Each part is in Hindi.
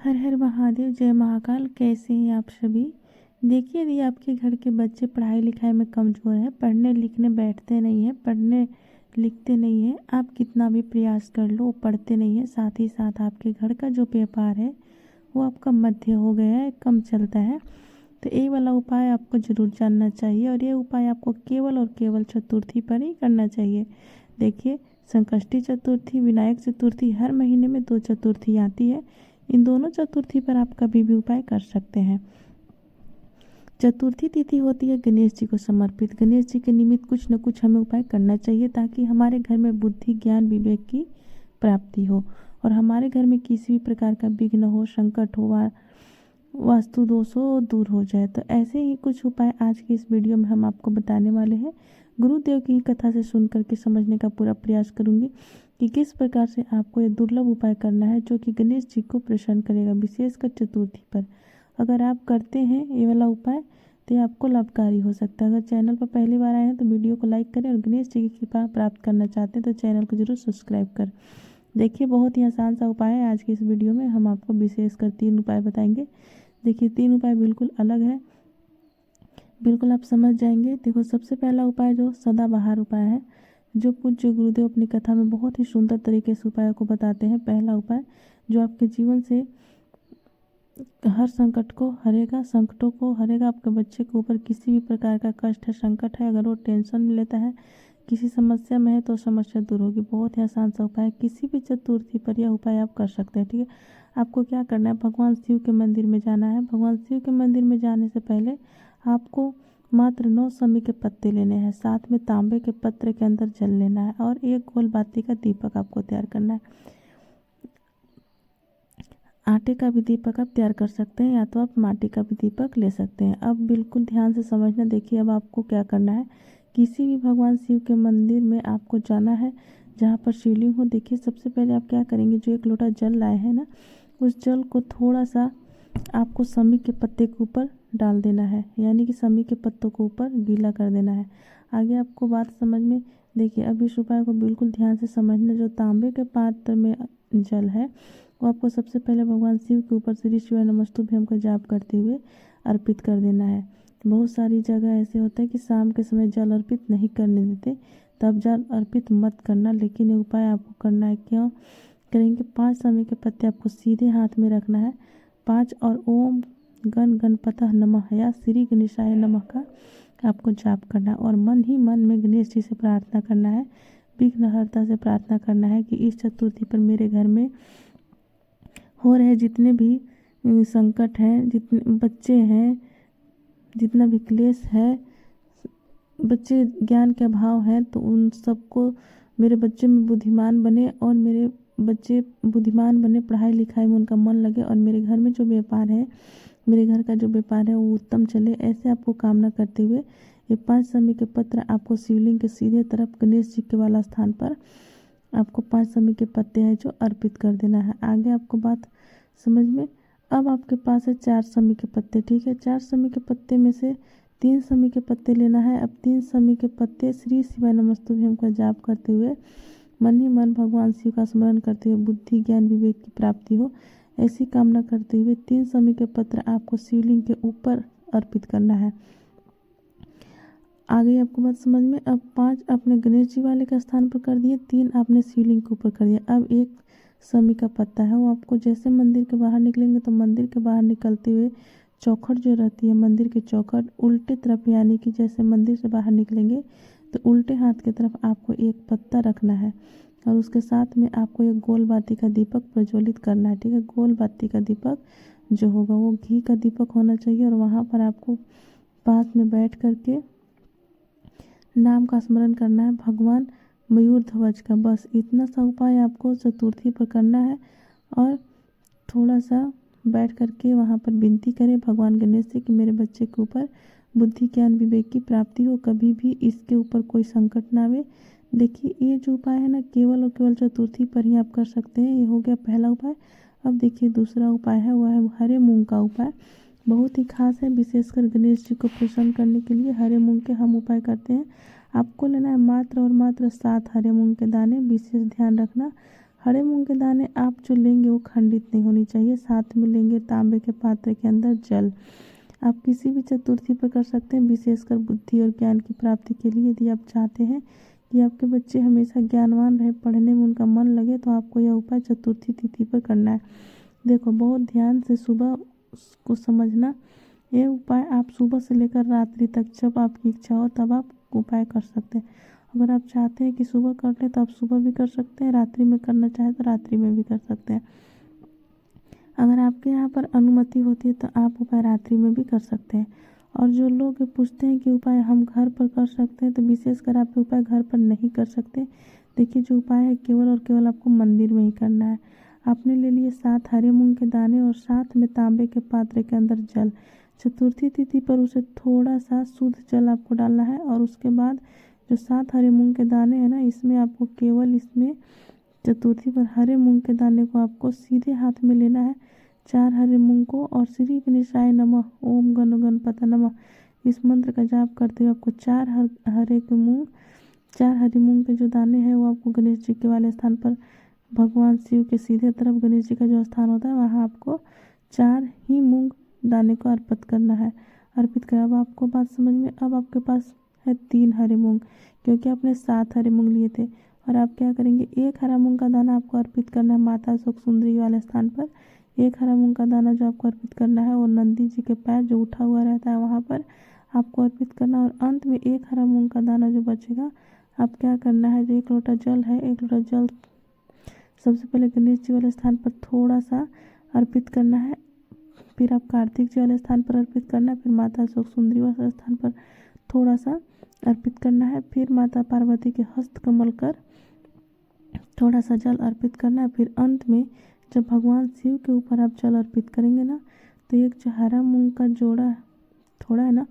हर हर महादेव, जय महाकाल। कैसे हैं आप सभी। देखिए, यदि आपके घर के बच्चे पढ़ाई लिखाई में कमज़ोर हैं, पढ़ने लिखने बैठते नहीं हैं, पढ़ने लिखते नहीं हैं, आप कितना भी प्रयास कर लो वो पढ़ते नहीं हैं। साथ ही साथ आपके घर का जो व्यापार है वो आपका मध्य हो गया है, कम चलता है, तो ये वाला उपाय आपको ज़रूर जानना चाहिए। और ये उपाय आपको केवल और केवल चतुर्थी पर ही करना चाहिए। देखिए, संकष्टी चतुर्थी, विनायक चतुर्थी, हर महीने में 2 चतुर्थी आती है। इन दोनों चतुर्थी पर आप कभी भी उपाय कर सकते हैं। चतुर्थी तिथि होती है गणेश जी को समर्पित। गणेश जी के निमित्त कुछ न कुछ हमें उपाय करना चाहिए ताकि हमारे घर में बुद्धि, ज्ञान, विवेक की प्राप्ति हो और हमारे घर में किसी भी प्रकार का विघ्न हो, संकट हो, वास्तु दोष हो, दूर हो जाए। तो ऐसे ही कुछ उपाय आज की इस वीडियो में हम आपको बताने वाले हैं। गुरुदेव की कथा से सुन करके समझने का पूरा प्रयास करूंगी कि किस प्रकार से आपको ये दुर्लभ उपाय करना है जो कि गणेश जी को प्रसन्न करेगा, विशेषकर चतुर्थी पर। अगर आप करते हैं ये वाला उपाय तो ये आपको लाभकारी हो सकता है। अगर चैनल पर पहली बार आए हैं तो वीडियो को लाइक करें और गणेश जी की कृपा प्राप्त करना चाहते हैं तो चैनल को जरूर सब्सक्राइब करें। देखिए, बहुत ही आसान सा उपाय है। आज की इस वीडियो में हम आपको विशेषकर 3 उपाय बताएंगे। देखिए, 3 उपाय बिल्कुल अलग है, बिल्कुल आप समझ जाएंगे। देखो, सबसे पहला उपाय जो सदाबहार उपाय है, जो पूज्य गुरुदेव अपनी कथा में बहुत ही सुंदर तरीके से उपायों को बताते हैं। पहला उपाय जो आपके जीवन से हर संकट को हरेगा, संकटों को हरेगा। आपके बच्चे के ऊपर किसी भी प्रकार का कष्ट है, संकट है, अगर वो टेंशन में लेता है, किसी समस्या में है तो समस्या दूर होगी। बहुत ही आसान सा उपाय, किसी भी चतुर्थी पर यह उपाय आप कर सकते हैं। ठीक है, आपको क्या करना है, भगवान शिव के मंदिर में जाना है। भगवान शिव के मंदिर में जाने से पहले आपको मात्र 9 समी के पत्ते लेने हैं, साथ में तांबे के पत्र के अंदर जल लेना है और एक गोल बाती का दीपक आपको तैयार करना है। आटे का भी दीपक आप तैयार कर सकते हैं या तो आप माटी का भी दीपक ले सकते हैं। अब बिल्कुल ध्यान से समझना। देखिए, अब आपको क्या करना है, किसी भी भगवान शिव के मंदिर में आपको जाना है जहाँ पर शिवलिंग हो। देखिए, सबसे पहले आप क्या करेंगे, जो 1 लोटा जल लाए हैं ना, उस जल को थोड़ा सा आपको समी के पत्ते के ऊपर डाल देना है, यानी कि समी के पत्तों को ऊपर गीला कर देना है। आगे आपको बात समझ में। देखिए, अब इस उपाय को बिल्कुल ध्यान से समझना। जो तांबे के पात्र में जल है वो आपको सबसे पहले भगवान शिव के ऊपर श्री शिवाय नमस्तुभ्यम का जाप करते हुए अर्पित कर देना है। बहुत सारी जगह ऐसे होता है कि शाम के समय जल अर्पित नहीं करने देते, तब जल अर्पित मत करना। लेकिन ये उपाय आपको करना है। क्यों करेंगे, 5 समी के पत्ते आपको सीधे हाथ में रखना है, 5 और ओम गण गणपतः नमः या श्री गणेशाय नमः का आपको जाप करना है और मन ही मन में गणेश जी से प्रार्थना करना है, विघ्नहर्ता से प्रार्थना करना है कि इस चतुर्थी पर मेरे घर में हो रहे जितने भी संकट हैं, जितने बच्चे हैं, जितना भी क्लेश है, बच्चे ज्ञान के अभाव है, तो उन सबको मेरे बच्चे में बुद्धिमान बने और मेरे बच्चे बुद्धिमान बने, पढ़ाई लिखाई में उनका मन लगे और मेरे घर में जो व्यापार है, मेरे घर का जो व्यापार है वो उत्तम चले। ऐसे आपको कामना करते हुए ये 5 समी के पत्र आपको शिवलिंग के सीधे तरफ गणेश जी के वाला स्थान पर आपको 5 समी के पत्ते हैं जो अर्पित कर देना है। आगे आपको बात समझ में। अब आपके पास है 4 समी के पत्ते। ठीक है, 4 समी के पत्ते में से 3 समी के पत्ते लेना है। अब 3 समी के पत्ते श्री शिवाय नमस्तुभ्यम का जाप करते हुए मन ही मन भगवान शिव का स्मरण करते हुए बुद्धि, ज्ञान, विवेक की प्राप्ति हो, ऐसी कामना करते हुए 3 समी के पत्र आपको शिवलिंग के ऊपर अर्पित करना है। आगे आपको बात समझ में। अब 5 आपने गणेश जी वाले का स्थान पर कर दिए, 3 आपने शिवलिंग के ऊपर कर दिया। अब 1 समी का पत्ता है वो आपको, जैसे मंदिर के बाहर निकलेंगे तो मंदिर के बाहर निकलते हुए चौखट जो रहती है, मंदिर की चौखट उल्टे तरफ, यानी कि जैसे मंदिर से बाहर निकलेंगे तो उल्टे हाथ की तरफ आपको 1 पत्ता रखना है और उसके साथ में आपको एक गोल बाती का दीपक प्रज्वलित करना है। ठीक है, गोल बाती का दीपक जो होगा वो घी का दीपक होना चाहिए और वहाँ पर आपको पास में बैठ करके नाम का स्मरण करना है, भगवान मयूर ध्वज का। बस इतना सा उपाय आपको चतुर्थी पर करना है और थोड़ा सा बैठ करके वहाँ पर विनती करें भगवान गणेश से कि मेरे बच्चे के ऊपर बुद्धि, ज्ञान, विवेक की प्राप्ति हो, कभी भी इसके ऊपर कोई संकट ना आवे। देखिए, ये जो उपाय है ना, केवल और केवल चतुर्थी पर ही आप कर सकते हैं। ये हो गया पहला उपाय। अब देखिए, दूसरा उपाय है वह है हरे मूंग का उपाय। बहुत ही खास है, विशेषकर गणेश जी को प्रसन्न करने के लिए हरे मूंग के हम उपाय करते हैं। आपको लेना है मात्र और मात्र 7 हरे मूंग के दाने। विशेष ध्यान रखना, हरे मूंग के दाने आप जो लेंगे वो खंडित नहीं होनी चाहिए। साथ में लेंगे तांबे के पात्र के अंदर जल। आप किसी भी चतुर्थी पर कर सकते हैं, विशेषकर बुद्धि और ज्ञान की प्राप्ति के लिए। यदि आप चाहते हैं कि आपके बच्चे हमेशा ज्ञानवान रहे, पढ़ने में उनका मन लगे, तो आपको यह उपाय चतुर्थी तिथि पर करना है। देखो, बहुत ध्यान से सुबह को समझना। ये उपाय आप सुबह से लेकर रात्रि तक जब आपकी इच्छा हो तब आप उपाय कर सकते हैं। अगर आप चाहते हैं कि सुबह कर लें तो आप सुबह भी कर सकते हैं, रात्रि में करना चाहें तो रात्रि में भी कर सकते हैं। अगर आपके यहाँ पर अनुमति होती है तो आप उपाय रात्रि में भी कर सकते हैं। और जो लोग पूछते हैं कि उपाय हम घर पर कर सकते हैं, तो विशेषकर आप उपाय घर पर नहीं कर सकते। देखिए, जो उपाय है केवल और केवल आपको मंदिर में ही करना है। आपने ले लिए 7 हरे मूंग के दाने और साथ में तांबे के पात्र के अंदर जल। चतुर्थी तिथि पर उसे थोड़ा सा शुद्ध जल आपको डालना है। और उसके बाद जो 7 हरे मूंग के दाने हैं ना, इसमें आपको केवल इसमें चतुर्थी पर हरे मूंग के दाने को आपको सीधे हाथ में लेना है, 4 हरे मूंग को, और श्री गणेशाय नमः ओम गण गणपत नमः इस मंत्र का जाप करते हुए आपको 4 हरे मूंग के जो दाने हैं वो आपको गणेश जी के वाले स्थान पर, भगवान शिव के सीधे तरफ गणेश जी का जो स्थान होता है वहाँ आपको 4 ही मूंग दाने को अर्पित करना है। अर्पित कर, अब आपको बात समझ में, अब आपके पास है 3 हरे मूंग, क्योंकि आपने 7 हरे मूंग लिए थे। और आप क्या करेंगे, 1 हरा मूंग का दाना आपको अर्पित करना है माता सुख सुंदरी वाले स्थान पर। 1 हरा मूंग का दाना जो आपको अर्पित करना है वो नंदी जी के पैर जो उठा हुआ रहता है वहाँ पर आपको अर्पित करना। और अंत में 1 हरा मूंग का दाना जो बचेगा, आप क्या करना है, जो 1 लोटा जल है, 1 लोटा जल सबसे पहले गणेश जी वाले स्थान पर थोड़ा सा अर्पित करना है। फिर आप कार्तिक जी वाले स्थान पर अर्पित करना है। फिर माता सुख सुंदरी वाले स्थान पर थोड़ा सा अर्पित करना है। फिर माता पार्वती के हस्त कमल कर थोड़ा सा जल अर्पित करना है। फिर अंत में जब भगवान शिव के ऊपर आप जल अर्पित करेंगे ना, तो एक जो हरा मूंग का जोड़ा थोड़ा है ना,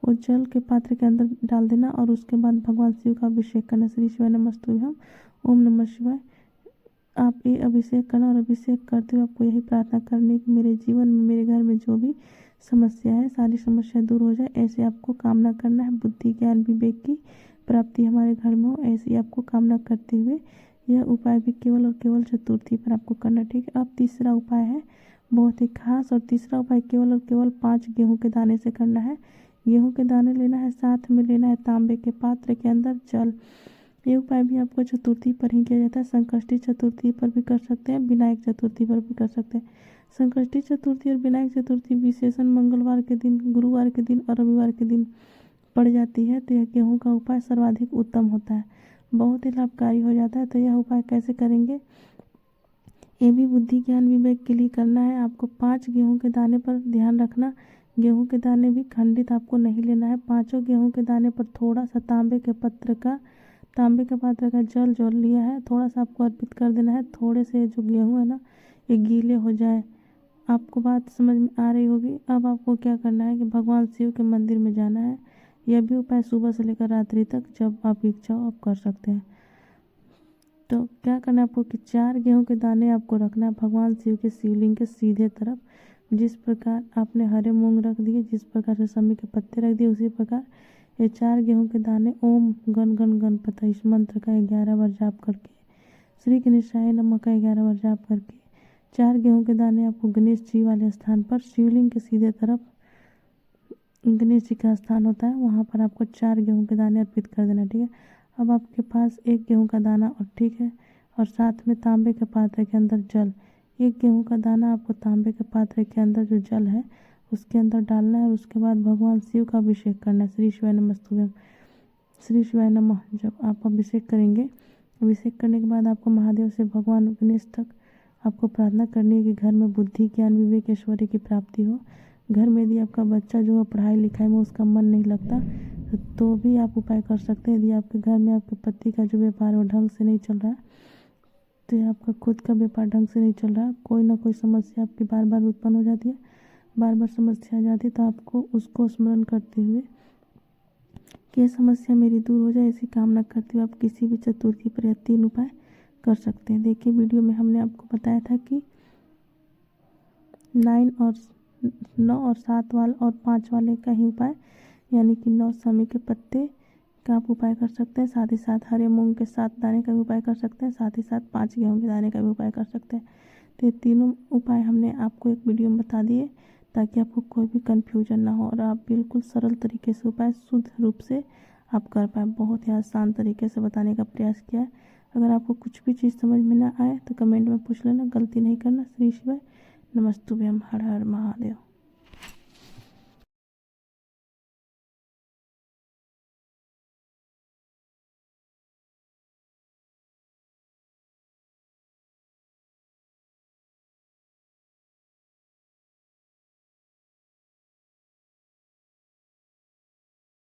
वो जल के पात्र के अंदर डाल देना। और उसके बाद भगवान शिव का अभिषेक करना। श्री शिवाय नमस्तुभ्यम ओम नमः शिवाय आप ये अभिषेक करना। और अभिषेक करते हुए आपको यही प्रार्थना करनी है कि मेरे जीवन में, मेरे घर में जो भी समस्या है, सारी समस्या दूर हो जाए। ऐसे आपको कामना करना है। बुद्धि ज्ञान विवेक की प्राप्ति हमारे घर में हो, ऐसी आपको कामना करते हुए यह उपाय भी केवल और केवल चतुर्थी पर आपको करना। ठीक है। अब तीसरा उपाय है बहुत ही खास, और तीसरा उपाय केवल और केवल 5 गेहूं के दाने से करना है। गेहूं के दाने लेना है, साथ में लेना है तांबे के पात्र के अंदर जल। ये उपाय भी आपको चतुर्थी पर ही किया जाता है। संकष्टी चतुर्थी पर भी कर सकते हैं, विनायक चतुर्थी पर भी कर सकते हैं। संकष्टी चतुर्थी और विनायक चतुर्थी विशेषण मंगलवार के दिन, गुरुवार के दिन और रविवार के दिन पड़ जाती है, तो यह गेहूं का उपाय सर्वाधिक उत्तम होता है, बहुत ही लाभकारी हो जाता है। तो यह उपाय कैसे करेंगे, ये भी बुद्धि ज्ञान विवेक के लिए करना है। आपको 5 गेहूं के दाने पर ध्यान रखना। गेहूं के दाने भी खंडित आपको नहीं लेना है। 5 गेहूं के दाने पर थोड़ा सा तांबे के पात्र का जल जो लिया है थोड़ा सा आपको अर्पित कर देना है। थोड़े से जो गेहूं है ना, ये गीले हो जाए। आपको बात समझ में आ रही होगी। अब आपको क्या करना है कि भगवान शिव के मंदिर में जाना है। यह भी उपाय सुबह से लेकर रात्रि तक जब आपकी इच्छा हो आप कर सकते हैं। तो क्या करना है आपको कि 4 गेहूं के दाने आपको रखना है भगवान शिव के शिवलिंग के सीधे तरफ। जिस प्रकार आपने हरे मूंग रख दिए, जिस प्रकार से समी के पत्ते रख दिए, उसी प्रकार ये 4 गेहूं के दाने ओम गण गण गणपत इस मंत्र का 11 बार जाप करके, श्री गणेशाय नमः का 11 बार जाप करके 4 गेहूं के दाने आपको गणेश जी वाले स्थान पर, शिवलिंग के सीधे तरफ गणेश जी का स्थान होता है, वहाँ पर आपको 4 गेहूं के दाने अर्पित कर देना। ठीक है। अब आपके पास 1 गेहूं का दाना और ठीक है, और साथ में तांबे के पात्र के अंदर जल। 1 गेहूं का दाना आपको तांबे के पात्र के अंदर जो जल है उसके अंदर डालना है। और उसके बाद भगवान शिव का अभिषेक करना है। श्री शिवाय नमस्तुभ्यम श्री शिवाय नमः जब आप अभिषेक करेंगे, अभिषेक करने के बाद आपको महादेव से भगवान गणेश तक आपको प्रार्थना करनी है कि घर में बुद्धि ज्ञान विवेक ऐश्वर्य की प्राप्ति हो। घर में यदि आपका बच्चा जो है पढ़ाई लिखाई में उसका मन नहीं लगता, तो भी आप उपाय कर सकते हैं। यदि आपके घर में आपके पति का जो व्यापार वो ढंग से नहीं चल रहा है, तो आपका खुद का व्यापार ढंग से नहीं चल रहा, कोई ना कोई समस्या आपकी बार बार उत्पन्न हो जाती है, बार बार समस्या आ जाती है, तो आपको उसको स्मरण करते हुए कि ये समस्या मेरी दूर हो जाए, ऐसी कामना करते हुए आप किसी भी चतुर्थी पर यह 3 उपाय कर सकते हैं। देखिए, वीडियो में हमने आपको बताया था कि 9 और 7 वाले और 5 वाले का ही उपाय, यानी कि 9 समी के पत्ते, का आप उपाय कर सकते हैं। साथ ही साथ हरे मूंग के 7 दाने का भी उपाय कर सकते हैं। साथ ही साथ 5 गेहूं के दाने का भी उपाय कर सकते हैं। तो ये तीनों उपाय हमने आपको एक वीडियो में बता दिए ताकि आपको कोई भी कन्फ्यूजन ना हो और आप बिल्कुल सरल तरीके से उपाय शुद्ध रूप से आप कर पाए। बहुत ही आसान तरीके से बताने का प्रयास किया है। अगर आपको कुछ भी चीज़ समझ में ना आए तो कमेंट में पूछ लेना, गलती नहीं करना। श्री शिवाय, नमस्तुभ्यम, हर हर महादेव।